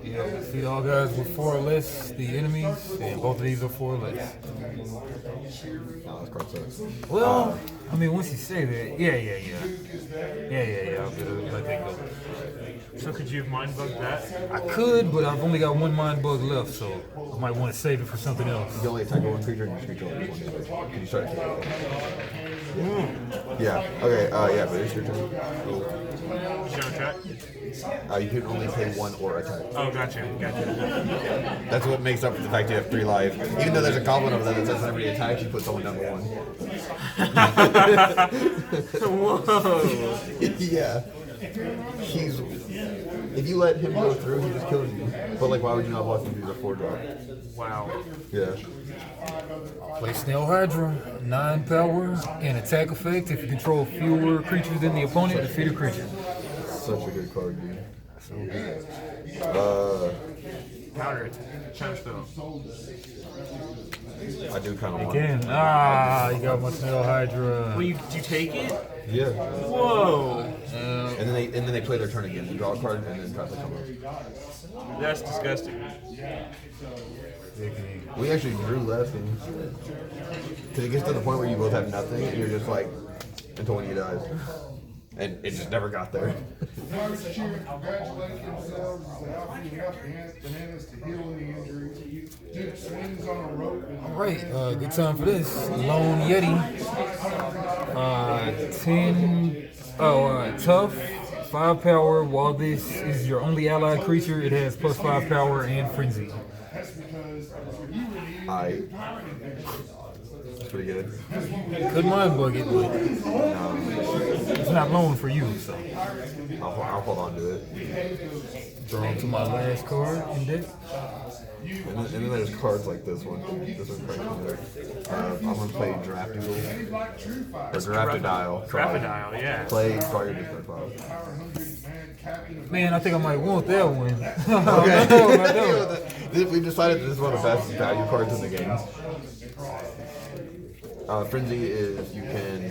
S1: Yeah, defeat all guys with 4 or less, the enemies, and both of these are 4 or less.
S2: Nah, this card sucks.
S1: Well, I mean, once you say that, yeah. I'll let that go.
S7: So could you have mind bugged that?
S1: I could, but I've only got 1 mind bug left, so I might want to save it for something else.
S2: You can only attack one creature and you control one. Can you start attacking? Yeah. Okay. Yeah, but it's your turn.
S7: Should I attack?
S2: You can only pay 1 or attack.
S7: Oh, gotcha.
S2: That's what makes up for the fact you have 3 life. Even though there's a goblin over there that says whenever he attacks, you put someone down to 1.
S7: Whoa.
S2: Yeah. If you let him go through, he just kills you. But like, why would you not block him to do the 4-drop?
S7: Wow.
S2: Yeah.
S1: Play Snail Hydra, 9 power, and attack effect. If you control fewer creatures than the opponent, defeat a creature.
S2: Such a good card, dude.
S1: So good.
S7: Counter attack. Challenge spell.
S2: I do kind of want
S1: Again, you got my Snail Hydra.
S7: Well, you take it?
S2: Yeah.
S7: Whoa.
S2: And then they play their turn again. They draw a card and then try to come up.
S7: That's disgusting.
S2: We actually drew last game. Because it gets to the point where you both have nothing and you're just like, until one of you dies. And it just never got there.
S3: Congratulate themselves as they offer you enough bananas to heal any injuries. Duke swings on a rope.
S1: All right, good time for this. Lone Yeti. 10. Tough. 5 power. While this is your only allied creature, it has +5 power and frenzy.
S3: That's because
S2: I pretty good.
S1: Could mind bug it, but it's not loan for you, so.
S2: I'll hold on to it.
S1: Draw to my last card in deck.
S2: And then there's cards like this one. This one's pretty cool. I'm gonna play Draft Doodle. Or Draftodile.
S4: Crocodile, yeah.
S2: Play draw your discard pile.
S1: Man, I think I might want that one.
S2: Okay. We've decided that this is one of the best value cards in the game. Frenzy is you can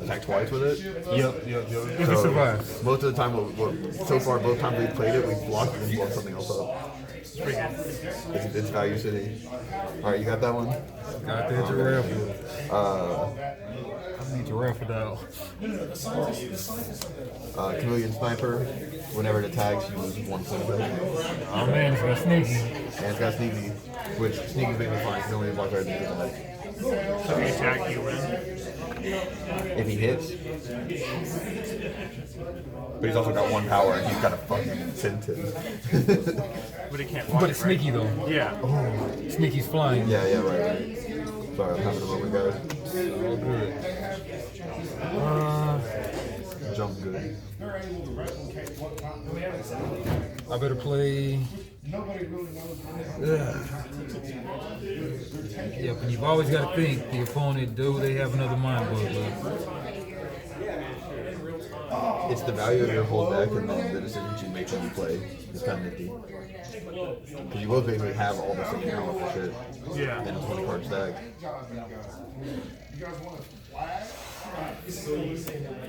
S2: attack twice with it.
S1: Yep. If it survives.
S2: Most of the time, so far, both times we've played it, we've blocked and blocked something else up. It's value city. Alright, you got that one?
S1: Got that giraffe. I need Giraffe.
S2: Chameleon Sniper. Whenever it attacks, you lose 1 point.
S1: Oh man, it's got sneaky.
S2: And it's got Sneaky, which Sneaky's making me fine. You can only block right into that.
S4: So if you attack, you win.
S2: If he hits. But he's also got 1 power and he's got a fucking sentence.
S4: But he can't block
S1: But it's
S4: it, right?
S1: sneaky though.
S4: Yeah.
S1: Sneaky's flying.
S2: Yeah, right. Sorry, I'm having a moment, guys.
S1: All good.
S2: Jump good.
S1: I better play. Yep, and you've always got to think the opponent, do they have another mind bug left?
S2: It's the value of your whole deck and then the decisions you make when you play. It's kind of nifty. Because you both basically have all the same powerful shit
S4: Yeah.
S2: in a 20 card stack.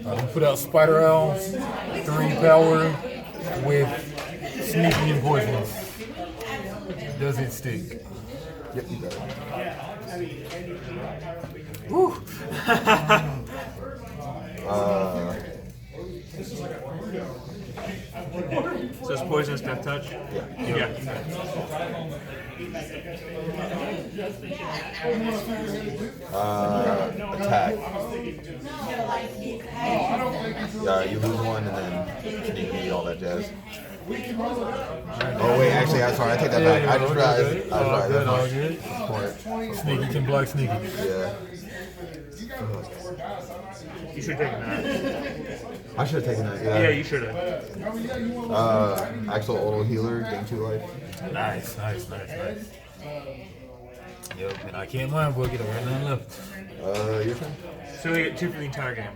S1: I'm put out Spider Owl, 3 power with sneaky and poisonous. Does it stick?
S2: Yep, you got it.
S1: Woo!
S4: So it's poisonous death touch?
S2: Yeah. Attack. Yeah, you lose 1 and then sneaky, all that jazz. Oh wait, actually, I'm sorry. I take that back. I just realized.
S1: All good. Sneaky can block sneaky.
S2: Yeah.
S4: You should have taken that.
S2: I should have taken that.
S4: Yeah, you should have.
S2: Axel Auto Healer, gain 2 life.
S1: Nice. Yep, and I can't mind book it. I got nothing left.
S2: Your turn.
S4: So we get 2 for the entire game.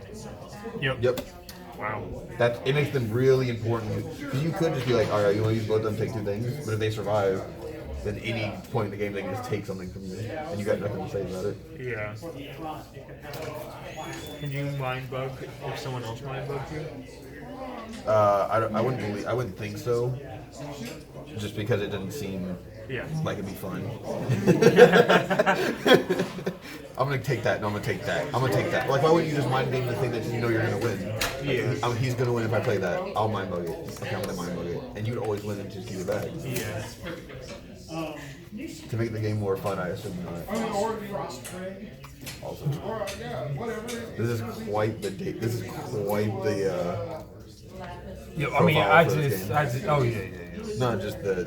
S2: Yep.
S4: Wow.
S2: It makes them really important. Because you could just be like, all right, you want to use both of them, take 2 things. But if they survive, then any point in the game they can just take something from you, and you got nothing to say about it.
S4: Yeah. Can you mind bug if someone else mind bugs you?
S2: I wouldn't think so. Just because it doesn't seem like it'd be fun. I'm gonna take that. No, I'm gonna take that. I'm gonna take that. Like, why wouldn't you just mind game the thing that you know you're gonna win?
S4: Yeah.
S2: He's gonna win if I play that. I'll mind bug it. Okay, I'm gonna mind bug it, and you'd always win and just keep it back.
S4: Yeah.
S2: To make the game more fun, I assume not. Also, this is quite the date. This is quite the.
S1: Yeah, I mean,
S2: profile
S1: I
S2: for this
S1: just,
S2: game.
S1: oh yeah.
S2: Not just the.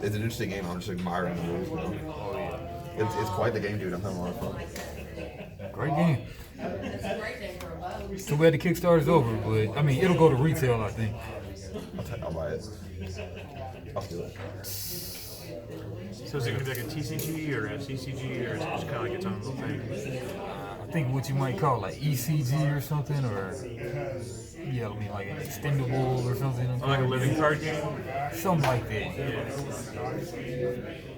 S2: It's an interesting game. I'm just admiring the rules now.
S1: Oh yeah.
S2: It's quite the game, dude. I'm having a lot of fun.
S1: Great game. Too bad the Kickstarter's over, but I mean, it'll go to retail, I think.
S2: I'll buy it. I'll steal it.
S4: So is it going to be like a TCG or a CCG or is it just kind of like its own little thing?
S1: I think what you might call like ECG or something, or yeah, I mean like an extendable or something.
S4: Or like a living card game?
S1: Something like that. Yeah.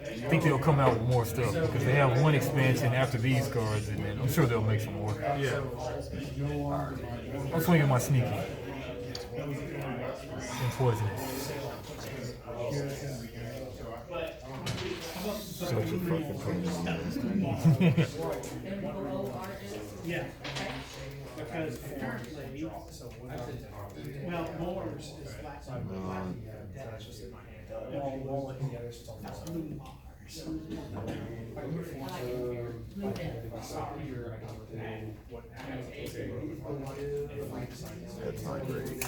S1: I think they'll come out with more stuff because they have 1 expansion after these cards, and then I'm sure they'll make some more.
S4: Yeah.
S1: I'm swinging my sneaky and poisonous.
S2: Such a fucking pain.
S9: Yeah. Because apparently, well, Moore's is black.
S2: That's not great.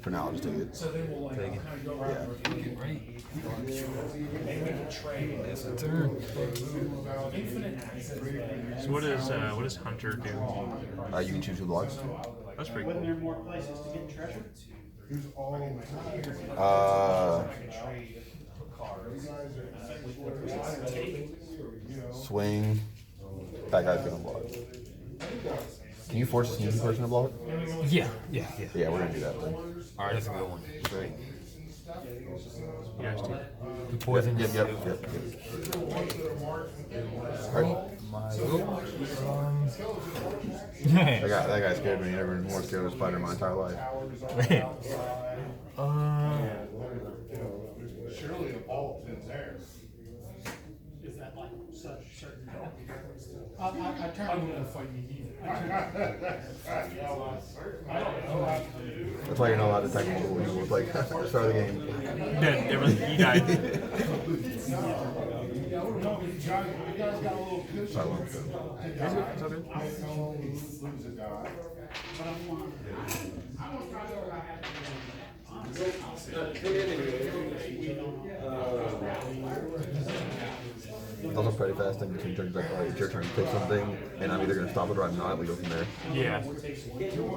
S2: For now, I'll just take it.
S1: Take it.
S2: Yeah.
S1: Right. That's a turn.
S10: So what does Hunter do?
S2: You can choose 2 blocks.
S10: That's pretty
S9: Wasn't
S10: cool.
S9: there more places to get treasure?
S2: Swing. That guy's gonna block. Can you force a sneaky person to block?
S1: Yeah.
S2: Yeah, we're gonna do that then.
S1: All right, that's a good one.
S2: Great.
S10: You guys too.
S1: The poison.
S2: Yep. Alright. That guy scared me. Never been more scared of a spider in my entire life.
S3: Surely a ball pin there.
S9: Is that like such certain? I turned to fight you.
S2: That's why you're not allowed to attack multiple people. It's like, start of the game.
S10: Dead. Everything. He died.
S3: You guys got a little cushion.
S2: Silence.
S10: It's okay.
S3: Lose a guy.
S2: It's also pretty fast in between turns. Like, alright, it's your turn to pick something, and I'm either gonna stop it or I'm not. We go from there.
S10: Yeah. This is pretty cool.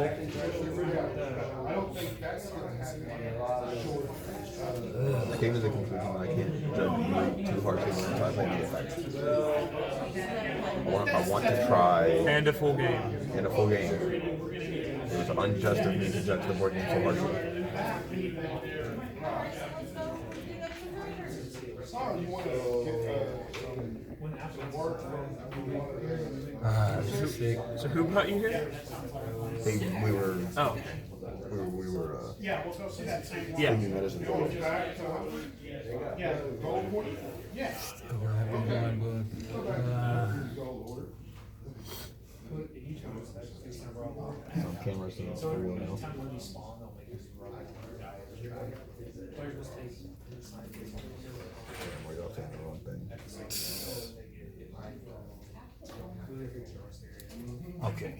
S3: I don't think that's gonna happen.
S2: I came to the conclusion that I can't judge you too harshly when I play the effects. I want to try
S10: And a full game.
S2: in a full game. It was unjust of me to judge the board game so harshly.
S3: Sorry, you want to get some work from
S1: Sick.
S10: So who brought you here?
S2: We were
S10: Oh.
S9: Yeah, we'll go see that same.
S10: Yeah.
S2: thinking medicine.
S3: back to
S9: Yeah.
S3: gold one?
S9: Yeah.
S2: Some cameras and for real now. We're all saying the wrong thing.
S1: Okay.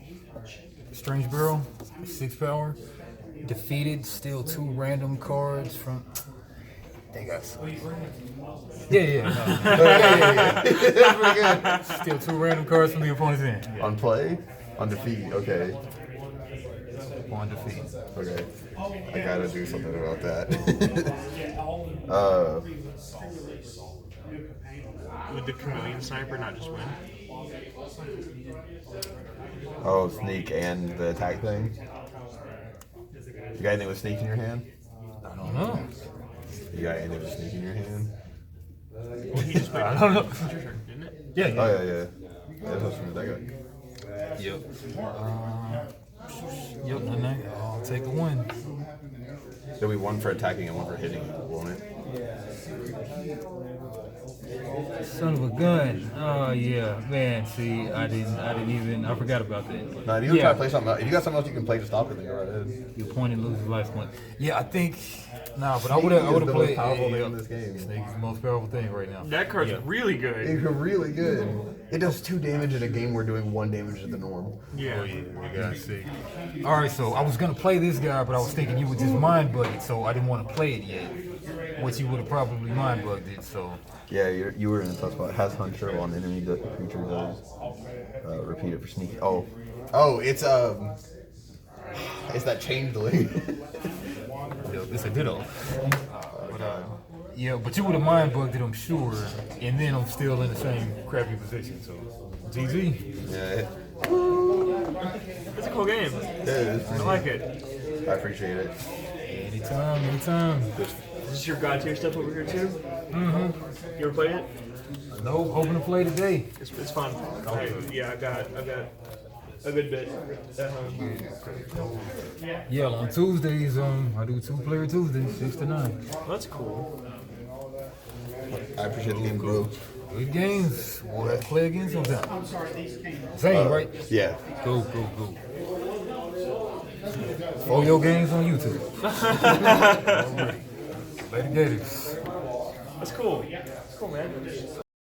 S1: Strange Barrel, 6 power. Defeated, steal 2 random cards from. They got some. Yeah.
S2: That's pretty good.
S1: Steal 2 random cards from the opponent's hand. Yeah.
S2: On play? On defeat, okay.
S1: On defeat.
S2: Okay. I gotta do something about that.
S10: Would the chameleon sniper not just win?
S2: Oh, sneak and the attack thing? You got anything with sneak in your hand?
S1: I don't know.
S2: You got anything with sneak in your hand?
S10: Well, he just
S1: I don't know.
S10: It's your turn, didn't it?
S1: Yeah.
S2: Oh, yeah. That's what's from that guy.
S1: Yep. Yep. I'll take the win.
S2: There'll be one for attacking and one for hitting, won't it?
S1: Son of a gun. Oh yeah, man. See, I forgot about that.
S2: No, if you try to play something else, if you got something else you can play to stop it, then go right ahead.
S1: You point and lose life point. Yeah, I think. Nah, but I would
S2: Snake
S1: have
S2: is the most
S1: played.
S2: powerful thing in this game.
S1: Snake is the most powerful thing right now.
S10: That card's
S1: Yeah.
S10: really good.
S2: It's really good. It does 2 damage in a game where doing 1 damage is the norm.
S10: Yeah.
S1: Oh yeah, we gotta see. All right, so I was gonna play this guy, but I was thinking you would just mind bug it, so I didn't want to play it yet. Which you would have probably mind bugged it, so.
S2: Yeah, you were in a tough spot. Has Hunter on enemy creature does repeat it for sneaky. Oh, it's that changeling.
S1: It's a ditto. Yeah, but you would have mind bugged it, I'm sure, and then I'm still in the same crappy position. So, GG.
S2: Yeah,
S10: It's a cool game.
S2: it is.
S10: I like it.
S2: I appreciate it.
S1: Anytime.
S10: Is this your god tier stuff over here too?
S1: Mm-hmm.
S10: You ever played it?
S1: No, hoping to play today.
S10: It's fun. Yeah, I got a good bit at home.
S1: Yeah, on Tuesdays, I do 2-player Tuesdays, 6 to 9.
S10: Well, that's cool.
S2: I appreciate the game, bro.
S1: Good games. We'll have to play again sometime.
S9: I'm sorry, these came.
S1: Same, right?
S2: Yeah.
S1: Go. Folio games on YouTube. Lady Gators.
S10: That's cool. That's cool, man.